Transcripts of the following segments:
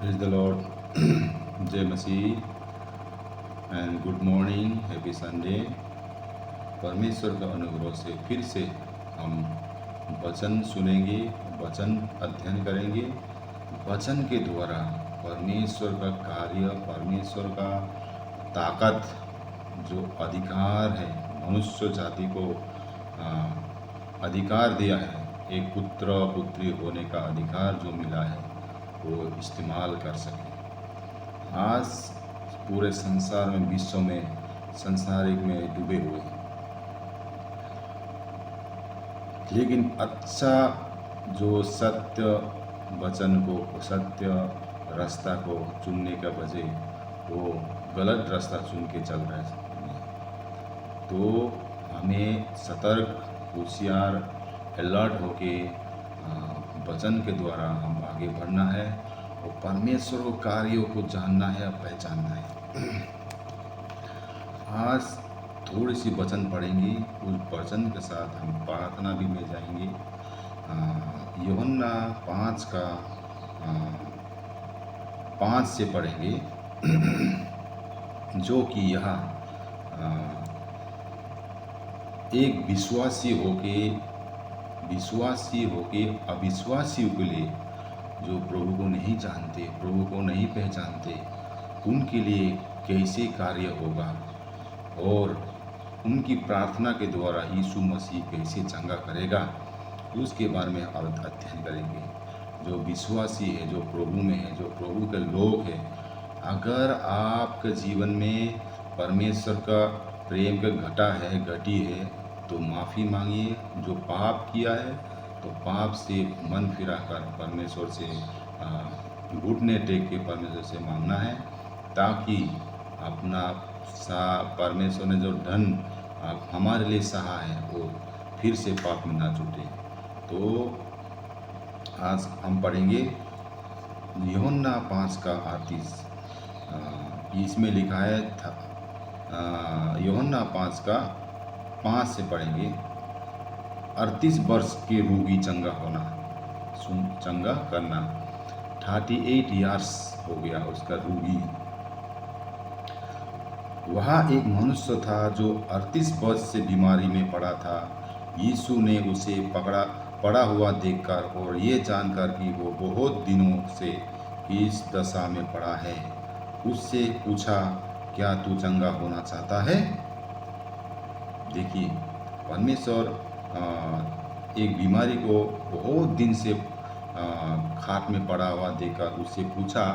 Praise the lord. जय मसीह and good morning, happy Sunday. परमेश्वर का अनुग्रह से फिर से हम वचन सुनेंगे, वचन अध्ययन करेंगे। वचन के द्वारा परमेश्वर का कार्य, परमेश्वर का ताकत, जो अधिकार है मनुष्य जाति को अधिकार दिया है, एक पुत्र पुत्री होने का अधिकार जो मिला है, वो इस्तेमाल कर सके। आज पूरे संसार में, विश्व में, संसारिक में डूबे हुए हैं, लेकिन अच्छा जो सत्य वचन को, सत्य रास्ता को चुनने का बजाय वो गलत रास्ता चुन के चल रहे हैं। तो हमें सतर्क, होशियार, अलर्ट होके वचन के द्वारा हम आगे बढ़ना है और परमेश्वर के कार्यों को जानना है, पहचानना है। आज थोड़ी सी वचन पढ़ेंगे, उस वचन के साथ हम प्रार्थना भी में जाएंगे। यूहन्ना 5 का 5 से पढ़ेंगे, जो कि यहाँ एक विश्वासी होके अविश्वासियों के लिए, जो प्रभु को नहीं जानते, प्रभु को नहीं पहचानते, उनके लिए कैसे कार्य होगा और उनकी प्रार्थना के द्वारा यीशु मसीह कैसे चंगा करेगा, उसके बारे में अध्ययन करेंगे। जो विश्वासी है, जो प्रभु में है, जो प्रभु के लोग हैं, अगर आपके जीवन में परमेश्वर का प्रेम का घटी है, तो माफ़ी मांगिए। जो पाप किया है, तो पाप से मन फिरा कर परमेश्वर से घुटने टेक के परमेश्वर से मांगना है, ताकि अपना परमेश्वर ने जो धन हमारे लिए सहा है, वो फिर से पाप में ना छूटे। तो आज हम पढ़ेंगे यूहन्ना 5 का 38। इसमें लिखा है यूहन्ना 5 का 5 से पढ़ेंगे। 38 वर्ष के रोगी चंगा होना, चंगा करना। 38 इयर्स हो गया उसका रोगी। वहाँ एक मनुष्य था जो 38 वर्ष से बीमारी में पड़ा था। यीशु ने उसे पड़ा हुआ देखकर और ये जानकर कि वो बहुत दिनों से इस दशा में पड़ा है, उससे पूछा, क्या तू चंगा होना चाहता है? देखिए, परमेश्वर एक बीमारी को बहुत दिन से खाट में पड़ा हुआ देखकर उससे पूछा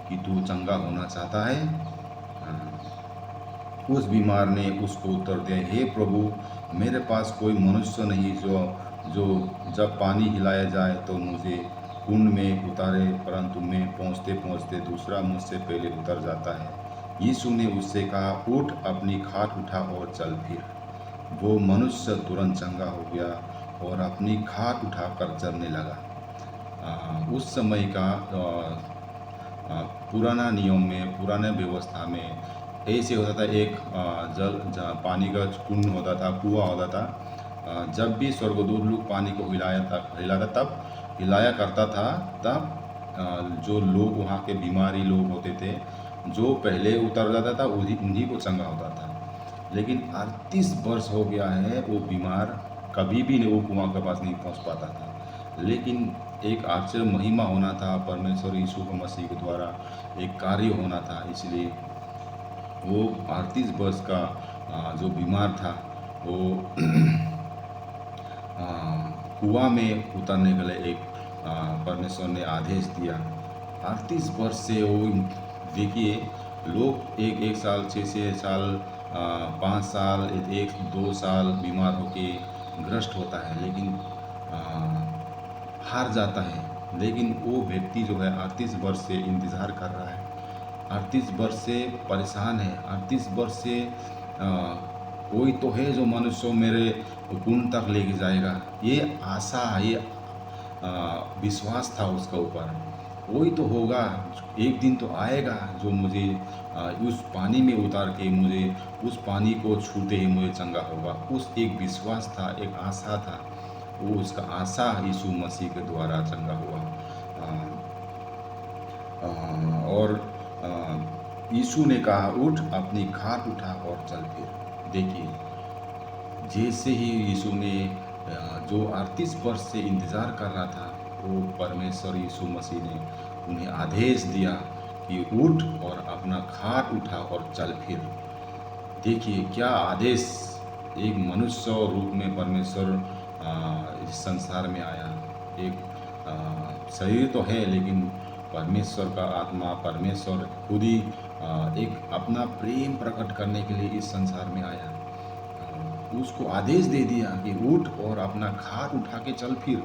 कि तू चंगा होना चाहता है? उस बीमार ने उसको उत्तर दिया, हे प्रभु, मेरे पास कोई मनुष्य नहीं जो जब पानी हिलाया जाए तो मुझे कुंड में उतारे, परंतु मैं पहुँचते पहुँचते दूसरा मुझसे पहले उतर जाता है। यीशु ने उससे कहा, उठ, अपनी खाट उठा और चल फिर। वो मनुष्य तुरंत चंगा हो गया और अपनी खाट उठाकर चलने लगा। उस समय का पुराना नियम में, पुराने व्यवस्था में ऐसे होता था, एक पानी का कुंड होता था, कुआं होता था। जब भी स्वर्गदूत लोग पानी को हिलाया करता था, तब जो लोग, वहाँ के बीमारी लोग होते थे, जो पहले उतर जाता था, उन्हीं को चंगा होता था। लेकिन 38 वर्ष हो गया है, वो बीमार कभी भी वो कुआं के पास नहीं पहुँच पाता था। लेकिन एक आश्चर्य महिमा होना था, परमेश्वर यीशु मसीह के द्वारा एक कार्य होना था, इसलिए वो 38 वर्ष का जो बीमार था, वो कुआं में उतरने के लिए एक परमेश्वर ने आदेश दिया। 38 वर्ष से वो, देखिए, लोग एक साल, 6 साल, 5 साल, 1-2 साल बीमार होके ग्रस्त होता है, लेकिन हार जाता है। लेकिन वो व्यक्ति जो है 38 वर्ष से इंतज़ार कर रहा है, 38 वर्ष से परेशान है, 38 वर्ष से कोई तो है जो मनुष्य मेरे कुंड तक लेके जाएगा। ये आशा, ये विश्वास था उसका ऊपर, कोई तो होगा, एक दिन तो आएगा जो मुझे उस पानी में उतार के मुझे उस पानी को छूते ही मुझे चंगा होगा। उस एक विश्वास था, एक आशा था, वो उसका आशा यीशु मसीह के द्वारा चंगा हुआ। और यीशु ने कहा, उठ, अपनी खाट उठा और चल फिर। देखिए, जैसे ही यीशु ने जो 38 वर्ष से इंतज़ार कर रहा था, वो परमेश्वर यीशु मसीह ने उन्हें आदेश दिया कि उठ और अपना खाट उठा और चल फिर। देखिए क्या आदेश! एक मनुष्य रूप में परमेश्वर इस संसार में आया। एक शरीर तो है, लेकिन परमेश्वर का आत्मा, परमेश्वर खुद ही एक अपना प्रेम प्रकट करने के लिए इस संसार में आया। उसको आदेश दे दिया कि उठ और अपना खाट उठा के चल फिर।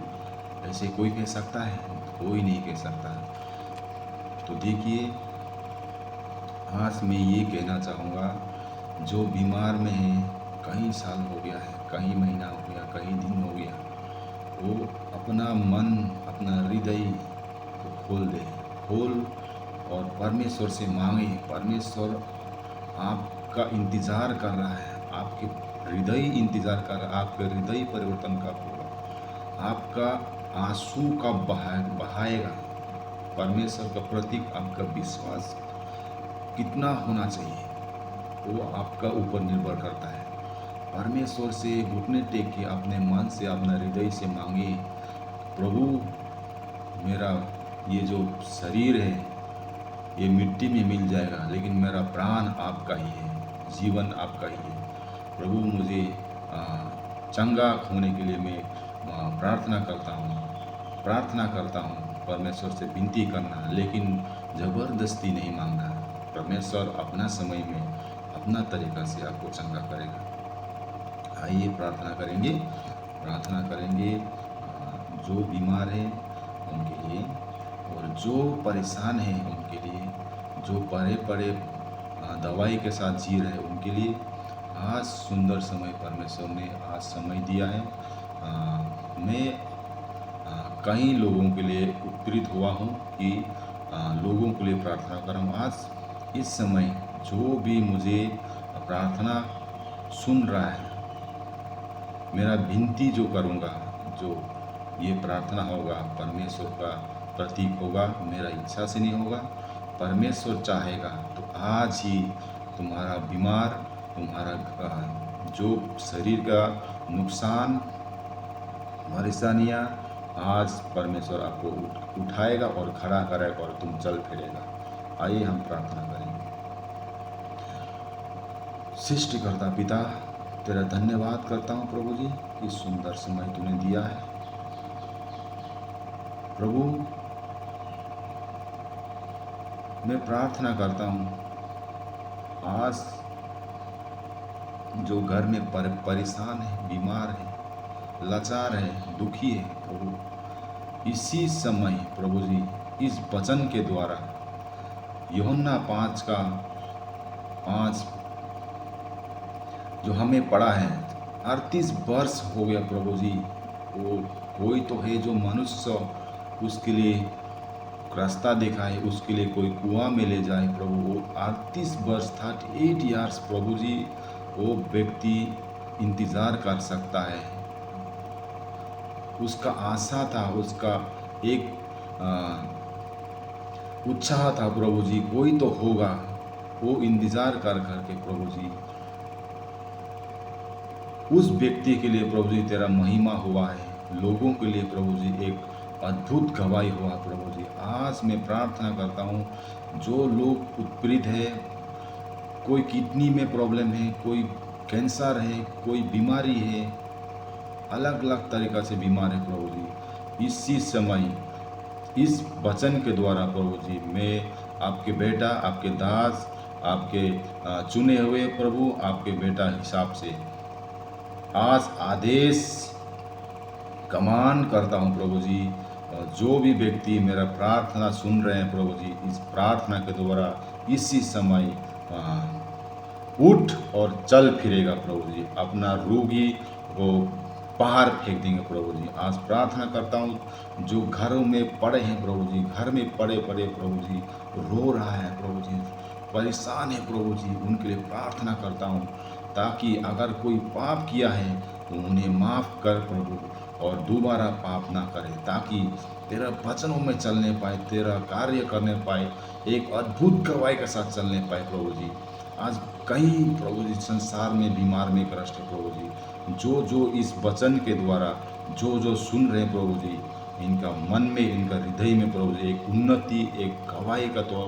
ऐसे कोई कह सकता है? कोई नहीं कह सकता। तो देखिए, आज मैं ये कहना चाहूँगा, जो बीमार में है, कई साल हो गया है, कई महीना हो गया, कई दिन हो गया, वो अपना मन, अपना हृदय को खोल और परमेश्वर से मांगे। परमेश्वर आपका इंतज़ार कर रहा है, आपके हृदय इंतज़ार कर रहा है। आपके हृदय परिवर्तन कब होगा? आपका आंसू कब बहाएगा? परमेश्वर का प्रतीक आपका विश्वास कितना होना चाहिए, वो आपका ऊपर निर्भर करता है। परमेश्वर से घुटने टेक के अपने मन से, अपने हृदय से मांगे, प्रभु, मेरा ये जो शरीर है ये मिट्टी में मिल जाएगा, लेकिन मेरा प्राण आपका ही है, जीवन आपका ही है। प्रभु, मुझे चंगा होने के लिए मैं प्रार्थना करता हूँ। परमेश्वर से विनती करना, लेकिन ज़बरदस्ती नहीं मांगना। परमेश्वर अपना समय में, अपना तरीका से आपको चंगा करेगा। आइए प्रार्थना करेंगे जो बीमार है उनके लिए, और जो परेशान है उनके लिए, जो पड़े दवाई के साथ जी रहे उनके लिए। आज सुंदर समय परमेश्वर ने आज समय दिया है। मैं कई लोगों के लिए उत्प्रेरित हुआ हूँ कि लोगों के लिए प्रार्थना करूँ। आज इस समय जो भी मुझे प्रार्थना सुन रहा है, मेरा विनती जो करूँगा, जो ये प्रार्थना होगा, परमेश्वर का प्रतीक होगा, मेरा इच्छा से नहीं होगा। परमेश्वर चाहेगा तो आज ही तुम्हारा बीमार, तुम्हारा जो शरीर का नुकसान, परेशानियाँ, आज परमेश्वर आपको उठाएगा और खड़ा करेगा और तुम चल फिरेगा। आइए हम प्रार्थना करेंगे। सृष्टिकर्ता पिता, तेरा धन्यवाद करता हूँ प्रभु जी, इस सुंदर समय तूने दिया है। प्रभु, मैं प्रार्थना करता हूँ, आज जो घर में परेशान है, बीमार है, लाचार है, दुखी है, प्रभु, इसी समय प्रभु जी इस वचन के द्वारा, यूहन्ना 5:5 जो हमें पढ़ा है, 38 वर्ष हो गया प्रभु जी, वो कोई तो है जो मनुष्य उसके लिए रास्ता दिखाए, उसके लिए कोई कुआं में ले जाए प्रभु। वो 38 वर्ष, 38 ईयर्स प्रभु जी, वो व्यक्ति इंतज़ार कर सकता है। उसका आशा था, उसका एक उत्साह था प्रभु जी, कोई तो होगा। वो इंतज़ार कर करके प्रभु जी उस व्यक्ति के लिए प्रभु जी तेरा महिमा हुआ है। लोगों के लिए प्रभु जी एक अद्भुत गवाही हुआ प्रभु जी। आज मैं प्रार्थना करता हूँ, जो लोग उत्प्रेरित है, कोई किडनी में प्रॉब्लम है, कोई कैंसर है, कोई बीमारी है, अलग अलग तरीक़ा से बीमार है प्रभु जी, इसी समय इस वचन के द्वारा प्रभु जी मैं आपके बेटा, आपके दास, आपके चुने हुए प्रभु, आपके बेटा हिसाब से आज आदेश कमान करता हूँ प्रभु जी। जो भी व्यक्ति मेरा प्रार्थना सुन रहे हैं प्रभु जी, इस प्रार्थना के द्वारा इसी समय उठ और चल फिरेगा प्रभु जी। अपना रोगी को बाहर फेंक देंगे प्रभु जी। आज प्रार्थना करता हूँ, जो घरों में पड़े हैं प्रभु जी, घर में पड़े प्रभु जी, रो रहा है प्रभु जी, परेशान है प्रभु जी, उनके लिए प्रार्थना करता हूँ, ताकि अगर कोई पाप किया है तो उन्हें माफ़ कर प्रभु, और दोबारा पाप ना करे, ताकि तेरा वचनों में चलने पाए, तेरा कार्य करने पाए, एक अद्भुत गवाही के साथ चलने पाए प्रभु जी। आज कई प्रभु जी संसार में बीमार में ग्रस्त है प्रभु जी, जो जो इस वचन के द्वारा जो जो सुन रहे हैं प्रभु जी, इनका मन में, इनका हृदय में प्रभु जी एक उन्नति, एक गवाही का तो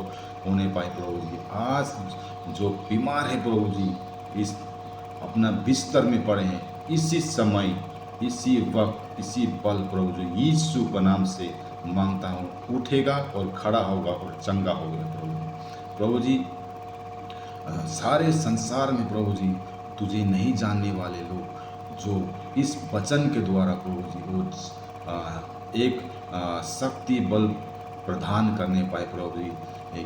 होने पाए प्रभु जी। आज जो बीमार है प्रभु जी, इस अपना बिस्तर में पड़े हैं, इसी समय, इसी वक्त, इसी पल प्रभु जी यीशु के नाम से मांगता हूँ, उठेगा और खड़ा होगा और चंगा हो गया प्रभु जी। प्रभु जी सारे संसार में प्रभु जी तुझे नहीं जानने वाले लोग, जो इस वचन के द्वारा प्रभु जी वो एक शक्ति बल प्रदान करने पाए प्रभु जी,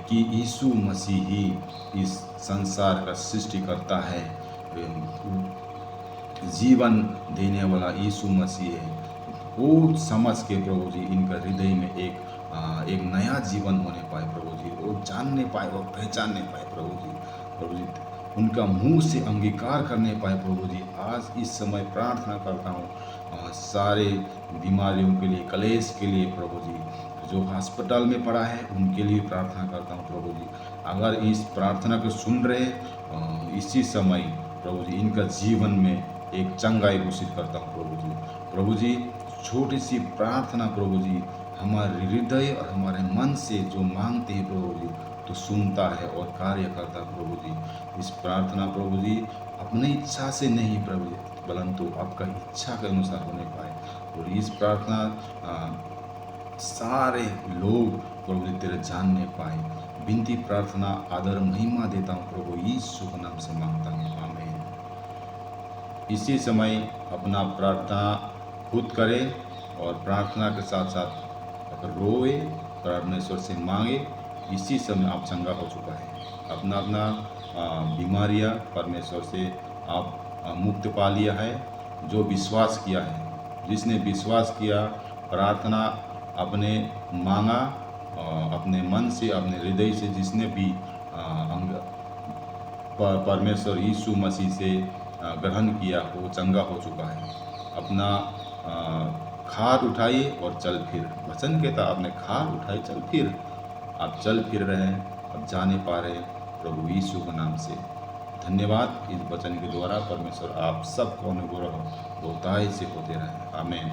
कि यीशु मसीह ही इस संसार का सृष्टि करता है, जीवन देने वाला यीशु मसीह है। वो समझ के प्रभु जी इनका हृदय में एक नया जीवन होने पाए प्रभु जी, वो जानने पाए, वो पहचानने पाए प्रभु जी। प्रभु जी उनका मुंह से अंगीकार करने पाए प्रभु जी। आज इस समय प्रार्थना करता हूँ सारे बीमारियों के लिए, कलेश के लिए प्रभु जी, जो हॉस्पिटल में पड़ा है उनके लिए प्रार्थना करता हूँ प्रभु जी। अगर इस प्रार्थना को सुन रहे इसी समय प्रभु जी इनका जीवन में एक चंगाई घोषित करता हूँ प्रभु जी। प्रभु जी छोटी सी प्रार्थना प्रभु जी हमारे हृदय और हमारे मन से जो मांगते हैं प्रभु जी, तो सुनता है और कार्य करता है प्रभु जी। इस प्रार्थना प्रभु जी अपनी इच्छा से नहीं प्रभु जी, परंतु आपका इच्छा के अनुसार होने पाए। और इस प्रार्थना सारे लोग प्रभु जी तेरे जानने पाए। विनती प्रार्थना आदर महिमा देता हूँ प्रभु यीशु के नाम से मांगता हूँ, आमीन। इसी समय अपना प्रार्थना खुद करे और प्रार्थना के साथ साथ अगर रोए, परमेश्वर से मांगे। इसी समय आप चंगा हो चुका है। अपना अपना बीमारियां परमेश्वर से आप मुक्त पा लिया है। जो विश्वास किया है, जिसने विश्वास किया, प्रार्थना अपने मांगा, अपने मन से, अपने हृदय से, जिसने भी परमेश्वर यीशु मसीह से ग्रहण किया, वो चंगा हो चुका है। अपना खाट उठाइए और चल फिर, वचन कहता आपने खाट उठाई चल फिर। आप चल फिर रहे हैं, अब जाने पा रहे प्रभु यीशु के नाम से। धन्यवाद। इस वचन के द्वारा परमेश्वर आप सबको अनुग्रह बहुतायत से होते रहे, आमीन।